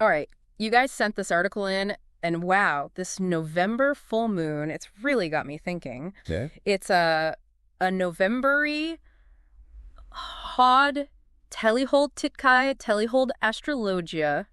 All right. You guys sent this article in, and wow, this November full moon, it's really got me thinking. Yeah. It's a November-y Hod telihold-elengedes-november.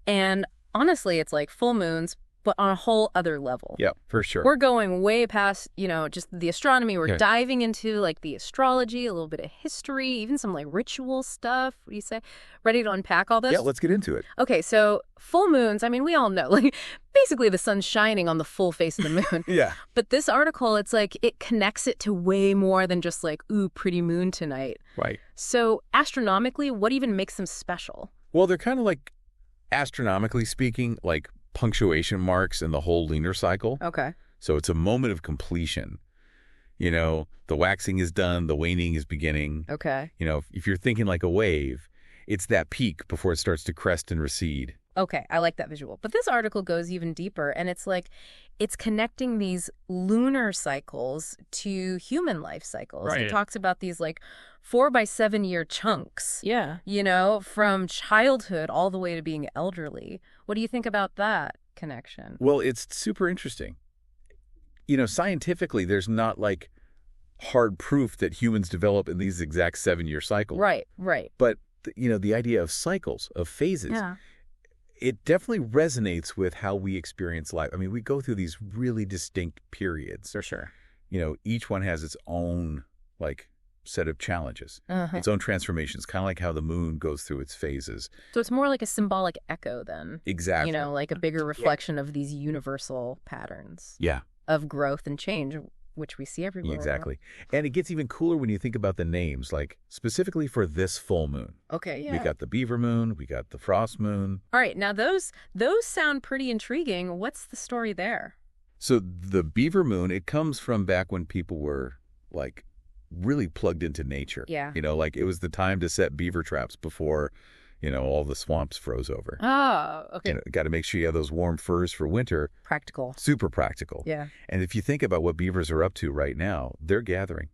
And honestly, it's like full moons, but on a whole other level. Yeah, for sure. We're going way past, just the astronomy. We're Yeah. diving into like the astrology, a little bit of history, even some like ritual stuff. What do you say? Ready to unpack all this? Yeah, let's get into it. Okay, so full moons, I mean, we all know, like basically the sun's shining on the full face of the moon. Yeah. But this article, it's like it connects it to way more than just like, ooh, pretty moon tonight. Right. So astronomically, what even makes them special? Well, they're kind of like, astronomically speaking, like punctuation marks in the whole lunar cycle. Okay. So it's a moment of completion. The waxing is done, the waning is beginning. Okay. If you're thinking like a wave, it's that peak before it starts to crest and recede. Okay, I like that visual. But this article goes even deeper, and it's like it's connecting these lunar cycles to human life cycles. Right. It talks about these like 4 by 7 year chunks. Yeah. From childhood all the way to being elderly. What do you think about that connection? Well, it's super interesting. Scientifically, there's not like hard proof that humans develop in these exact 7-year cycles. Right. But, the idea of cycles, of phases, Yeah. it definitely resonates with how we experience life. I mean, we go through these really distinct periods. For sure. Each one has its own, like, set of challenges, Uh-huh. its own transformations, kind of like how the moon goes through its phases. So it's more like a symbolic echo then. Exactly. Like a bigger reflection of these universal patterns Yeah, of growth and change, which we see everywhere. exactly. And it gets even cooler when you think about the names, like specifically for this full moon. Okay, yeah. We got the Beaver Moon, we got the Frost Moon. All right, now those sound pretty intriguing. What's the story there? So the Beaver Moon, it comes from back when people were like really plugged into nature. Yeah. Like it was the time to set beaver traps before, all the swamps froze over. Oh, okay. Got to make sure you have those warm furs for winter. Practical. Super practical. Yeah. And if you think about what beavers are up to right now, they're gathering.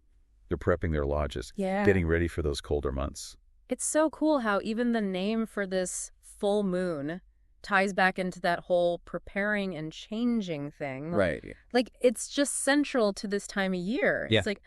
They're prepping their lodges. Yeah. Getting ready for those colder months. It's so cool how even the name for this full moon ties back into that whole preparing and changing thing. Right. Like, it's just central to this time of year. Yeah. It's like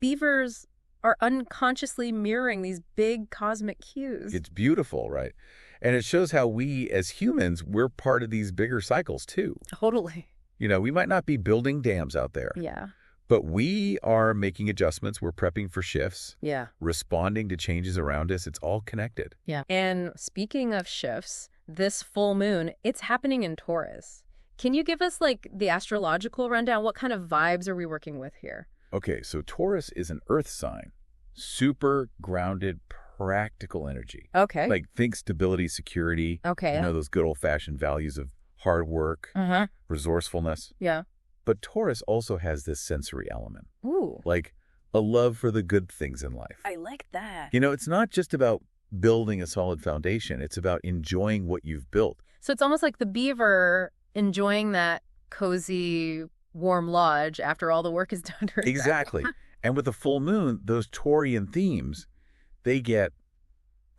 beavers are unconsciously mirroring these big cosmic cues. It's beautiful, right? And it shows how we as humans, we're part of these bigger cycles too. Totally. We might not be building dams out there, Yeah. but we are making adjustments. We're prepping for shifts, Yeah. responding to changes around us. It's all connected. Yeah. And speaking of shifts, this full moon, it's happening in Taurus. Can you give us like the astrological rundown? What kind of vibes are we working with here? Okay, so Taurus is an earth sign, super grounded, practical energy. Okay. Like think stability, security. Okay. Those good old-fashioned values of hard work, Uh-huh. resourcefulness. Yeah. But Taurus also has this sensory element, Ooh. like a love for the good things in life. I like that. It's not just about building a solid foundation. It's about enjoying what you've built. So it's almost like the beaver enjoying that cozy, warm lodge after all the work is done. Exactly. And with the full moon, those Taurian themes, they get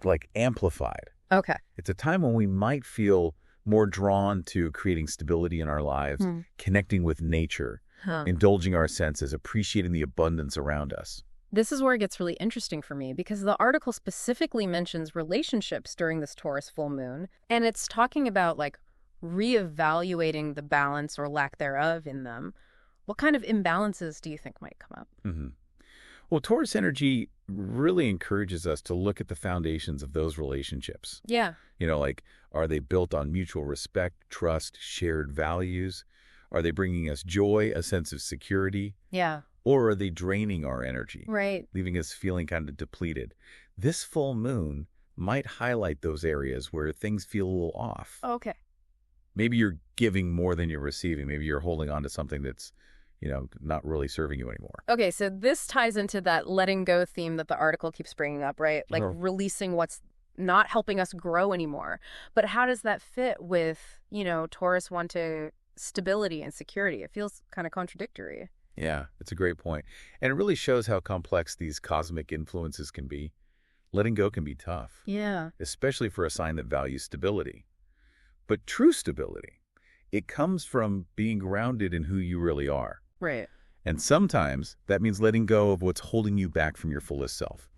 like amplified. Okay. It's a time when we might feel more drawn to creating stability in our lives, connecting with nature, indulging our senses, appreciating the abundance around us. This is where it gets really interesting for me because the article specifically mentions relationships during this Taurus full moon, and it's talking about like reevaluating the balance or lack thereof in them. What kind of imbalances do you think might come up? Mm-hmm. Well, Taurus energy really encourages us to look at the foundations of those relationships. Yeah. Like, are they built on mutual respect, trust, shared values? Are they bringing us joy, a sense of security? Yeah. Or are they draining our energy, Right. leaving us feeling kind of depleted? This full moon might highlight those areas where things feel a little off. Okay. Maybe you're giving more than you're receiving. Maybe you're holding on to something that's, not really serving you anymore. Okay, so this ties into that letting go theme that the article keeps bringing up, right? Like releasing what's not helping us grow anymore. But how does that fit with, Taurus wanting stability and security? It feels kind of contradictory. Yeah, it's a great point. And it really shows how complex these cosmic influences can be. Letting go can be tough. Yeah. Especially for a sign that values stability. But true stability, it comes from being grounded in who you really are. Right. And sometimes that means letting go of what's holding you back from your fullest self.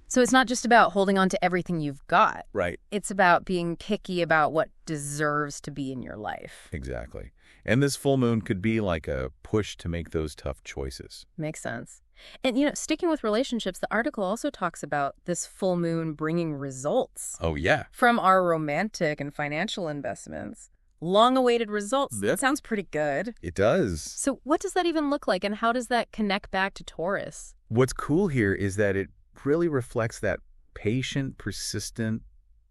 So it's not just about holding on to everything you've got. Right. It's about being picky about what deserves to be in your life. Exactly. And this full moon could be like a push to make those tough choices. Makes sense. And, sticking with relationships, the article also talks about this full moon bringing results. Oh, yeah. From our romantic and financial investments. Long-awaited results. That sounds pretty good. It does. So what does that even look like, and how does that connect back to Taurus? What's cool here is that it really reflects that patient, persistent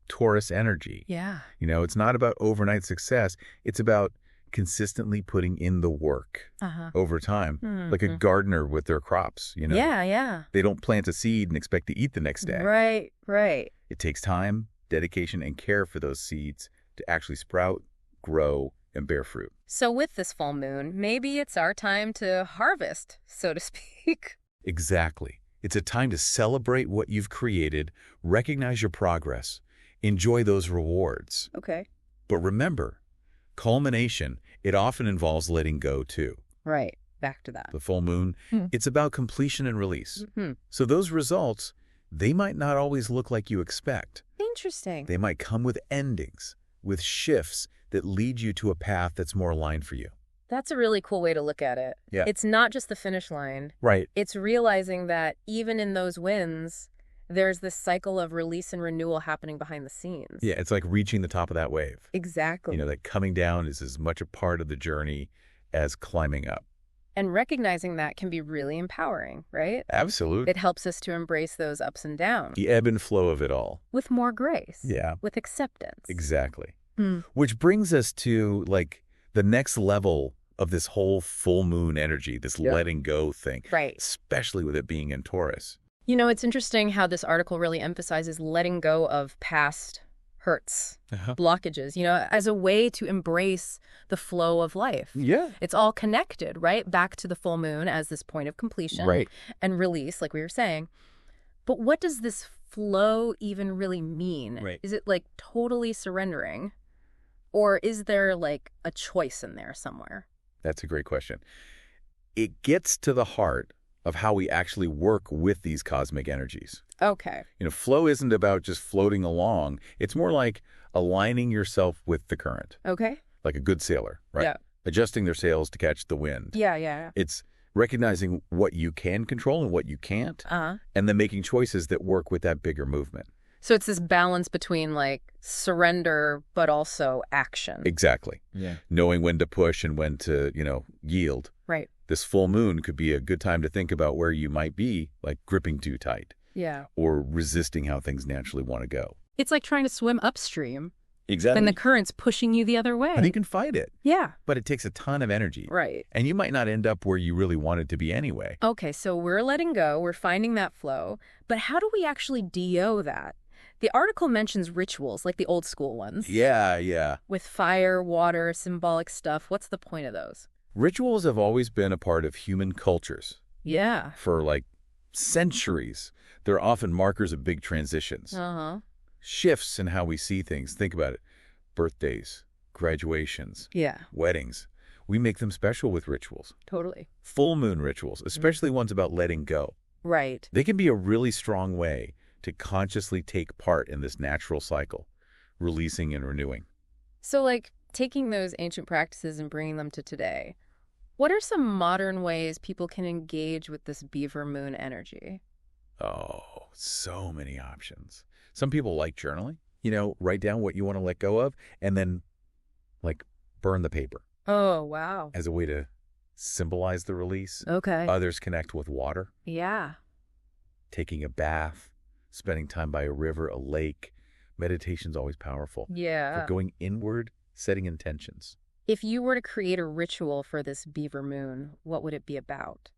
Taurus energy. Yeah. It's not about overnight success. It's about consistently putting in the work over time, like a gardener with their crops, Yeah. They don't plant a seed and expect to eat the next day. Right. It takes time, dedication, and care for those seeds to actually sprout, grow, and bear fruit. So with this full moon, maybe it's our time to harvest, so to speak. Exactly. It's a time to celebrate what you've created, recognize your progress, enjoy those rewards. Okay. But remember, culmination, it often involves letting go too. Right. Back to that. The full moon, it's about completion and release. So those results, they might not always look like you expect. Interesting. They might come with endings, with shifts that lead you to a path that's more aligned for you. That's a really cool way to look at it. Yeah. It's not just the finish line. Right. It's realizing that even in those wins, there's this cycle of release and renewal happening behind the scenes. Yeah, it's like reaching the top of that wave. Exactly. That coming down is as much a part of the journey as climbing up. And recognizing that can be really empowering, right? Absolutely. It helps us to embrace those ups and downs. The ebb and flow of it all. With more grace. Yeah. With acceptance. Exactly. Which brings us to, the next level of this whole full moon energy, this letting go thing. Right. Especially with it being in Taurus. It's interesting how this article really emphasizes letting go of past hurts, blockages, as a way to embrace the flow of life. Yeah. It's all connected, right? Back to the full moon as this point of completion. Right. And release, like we were saying. But what does this flow even really mean? Right. Is it totally surrendering? Or is there a choice in there somewhere? That's a great question. It gets to the heart of how we actually work with these cosmic energies. Okay. Flow isn't about just floating along. It's more like aligning yourself with the current. Okay. Like a good sailor, right? Yeah. Adjusting their sails to catch the wind. Yeah. It's recognizing what you can control and what you can't, and then making choices that work with that bigger movement. So it's this balance between surrender, but also action. Exactly. Yeah. Knowing when to push and when to, yield. Right. This full moon could be a good time to think about where you might be, gripping too tight. Yeah. Or resisting how things naturally want to go. It's like trying to swim upstream. Exactly. And the current's pushing you the other way. And you can fight it. Yeah. But it takes a ton of energy. Right. And you might not end up where you really wanted to be anyway. Okay, so we're letting go, we're finding that flow, but how do we actually DO that? The article mentions rituals, like the old school ones. Yeah. With fire, water, symbolic stuff. What's the point of those? Rituals have always been a part of human cultures. Yeah. For centuries. They're often markers of big transitions. Shifts in how we see things. Think about it. Birthdays, graduations, weddings. We make them special with rituals. Totally. Full moon rituals, especially ones about letting go. Right. They can be a really strong way to consciously take part in this natural cycle, releasing and renewing. So taking those ancient practices and bringing them to today, what are some modern ways people can engage with this beaver moon energy? Oh, so many options. Some people like journaling, write down what you want to let go of and then burn the paper. Oh, wow. As a way to symbolize the release. Okay. Others connect with water. Yeah. Taking a bath, spending time by a river, a lake. Meditation's always powerful. Yeah. For going inward, setting intentions. If you were to create a ritual for this beaver moon, what would it be about?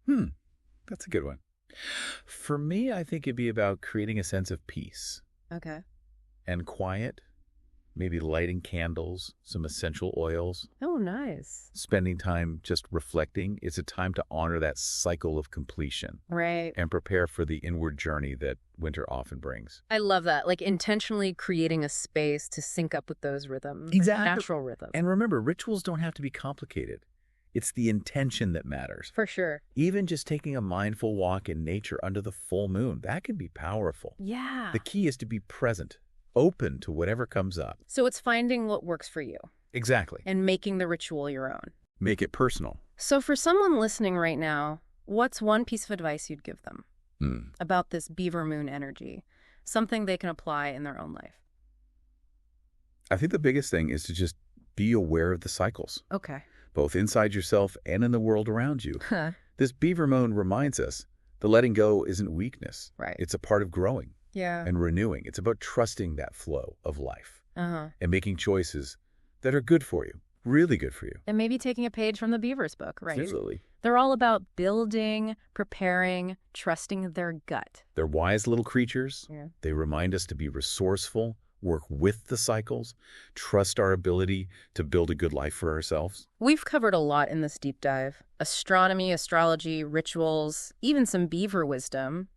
That's a good one. For me, I think it'd be about creating a sense of peace. Okay. And quiet maybe lighting candles, some essential oils. Oh, nice. Spending time just reflecting. It's a time to honor that cycle of completion. Right. And prepare for the inward journey that winter often brings. I love that. Like intentionally creating a space to sync up with those rhythms. Exactly. Natural rhythms. And remember, rituals don't have to be complicated. It's the intention that matters. For sure. Even just taking a mindful walk in nature under the full moon, that can be powerful. Yeah. The key is to be present, open to whatever comes up. So it's finding what works for you. Exactly. And making the ritual your own. Make it personal. So for someone listening right now, what's one piece of advice you'd give them about this beaver moon energy? Something they can apply in their own life. I think the biggest thing is to just be aware of the cycles. Okay. Both inside yourself and in the world around you. Huh. This beaver moon reminds us the letting go isn't weakness. Right. It's a part of growing and renewing. It's about trusting that flow of life and making choices that are good for you, really good for you. And maybe taking a page from the Beaver's book, right? Absolutely. They're all about building, preparing, trusting their gut. They're wise little creatures. Yeah. They remind us to be resourceful, work with the cycles, trust our ability to build a good life for ourselves. We've covered a lot in this deep dive. Astronomy, astrology, rituals, even some beaver wisdom.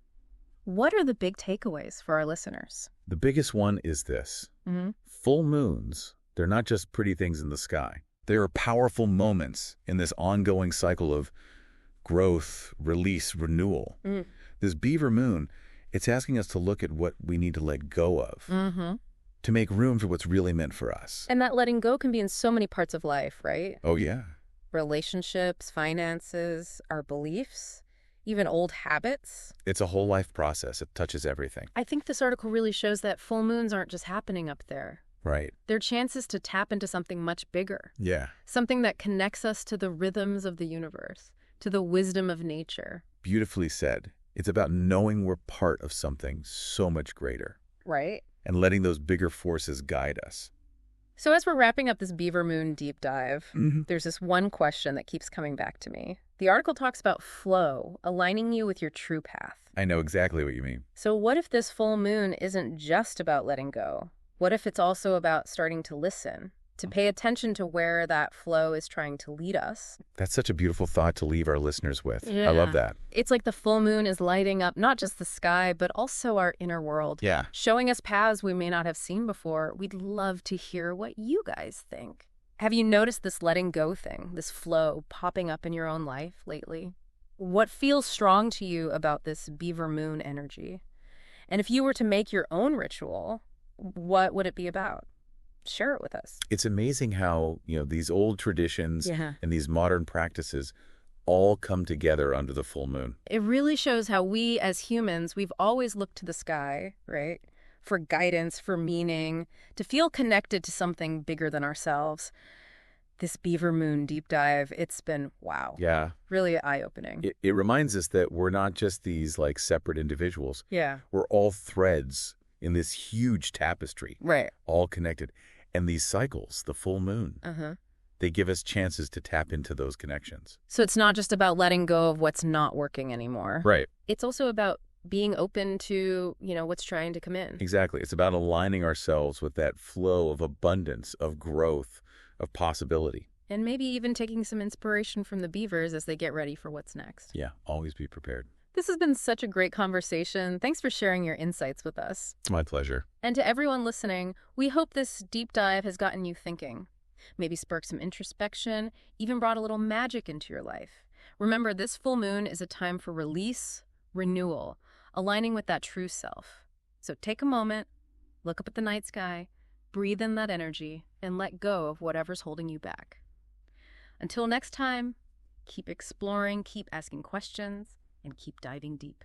What are the big takeaways for our listeners? The biggest one is this. Full moons, they're not just pretty things in the sky. They are powerful moments in this ongoing cycle of growth, release, renewal. This beaver moon, it's asking us to look at what we need to let go of. To make room for what's really meant for us. And that letting go can be in so many parts of life, right? Oh, yeah. Relationships, finances, our beliefs, even old habits. It's a whole life process. It touches everything. I think this article really shows that full moons aren't just happening up there. Right. They're chances to tap into something much bigger. Yeah. Something that connects us to the rhythms of the universe, to the wisdom of nature. Beautifully said. It's about knowing we're part of something so much greater. Right. And letting those bigger forces guide us. So as we're wrapping up this beaver moon deep dive, there's this one question that keeps coming back to me. The article talks about flow, aligning you with your true path. I know exactly what you mean. So what if this full moon isn't just about letting go? What if it's also about starting to listen, to pay attention to where that flow is trying to lead us? That's such a beautiful thought to leave our listeners with. Yeah. I love that. It's like the full moon is lighting up not just the sky, but also our inner world. Yeah. Showing us paths we may not have seen before. We'd love to hear what you guys think. Have you noticed this letting go thing, this flow popping up in your own life lately? What feels strong to you about this beaver moon energy? And if you were to make your own ritual, what would it be about? Share it with us. It's amazing how, these old traditions and these modern practices all come together under the full moon. It really shows how we as humans, we've always looked to the sky, right? For guidance, for meaning, to feel connected to something bigger than ourselves. This beaver moon deep dive, it's been, wow. Yeah. Really eye-opening. It reminds us that we're not just these separate individuals. Yeah. We're all threads in this huge tapestry. Right. All connected. And these cycles, the full moon, they give us chances to tap into those connections. So it's not just about letting go of what's not working anymore. Right. It's also about being open to, what's trying to come in. Exactly. It's about aligning ourselves with that flow of abundance, of growth, of possibility. And maybe even taking some inspiration from the beavers as they get ready for what's next. Yeah, always be prepared. This has been such a great conversation. Thanks for sharing your insights with us. My pleasure. And to everyone listening, we hope this deep dive has gotten you thinking. Maybe sparked some introspection, even brought a little magic into your life. Remember, this full moon is a time for release, renewal, aligning with that true self. So take a moment, look up at the night sky, breathe in that energy, and let go of whatever's holding you back. Until next time, keep exploring, keep asking questions, and keep diving deep.